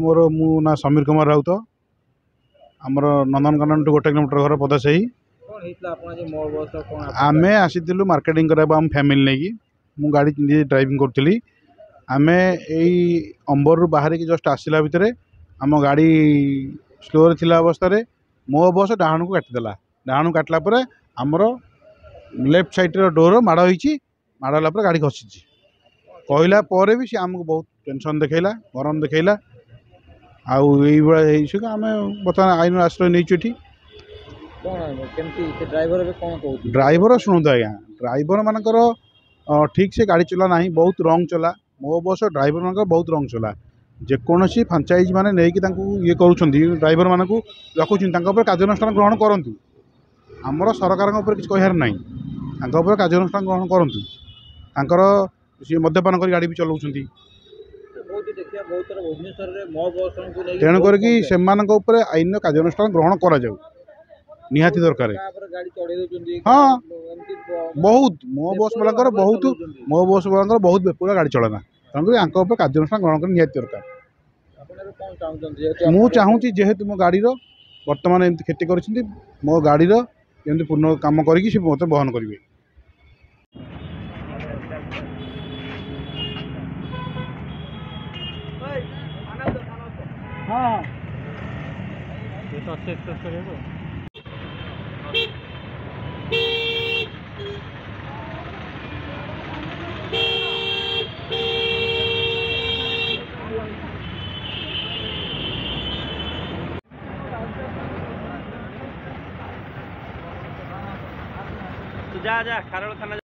मोर मु ना समीर कुमार राउत आमर नंदनकानन टू 1 किलोमीटर घर पदासाही आम आसीलु मार्केटिंग करबा हम फैमिली नहीं मु गाड़ी निजे ड्राइविंग करी आम यही अंबर बाहर की जस्ट आसला भितर आम गाड़ी स्लो थिला अवस्था मो बस डाहाण को काटिदेला डाहाण काटला आमर लेफ्ट साइड डोर माड़ होती माड़ होगा गाड़ी घसी कहला भी सी आमको बहुत टेंशन देखला गरम देखला आउ आम बर्तमान आईन आश्रय नहीं ड्राइवर शुणु आज्ञा ड्राइवर मानकर ठीक से गाड़ी चला ना बहुत रंग चला मो बस ड्राइवर मान बहुत रंग चला जेकोसी फ्रांचाइज मैंने नहीं ये कर ड्राइवर मानक रखुच्च कार्यानुष्ठान ग्रहण करूँ आमर सरकार किसी कहार ना कार्यानुष्ठान ग्रहण करूँ सी मद्यपान कर गाड़ी भी चलाऊँ तेणुक से आईन कार्यानुष्ठान ग्रहण करा जाऊ निहाती दरकार हाँ बहुत मो बस वाला बहुत बेपूरा गाड़ी चलाना तेणुक कार्यानुष्ठान ग्रहण कर निहाती दरकार मु चाहूँगी जेहेतु मो गाड़ी बर्तमान एमती क्षति कर मो गाड़ी पूर्ण काम करके मत बहन करेंगे हाँ जा जा खारड़ थाना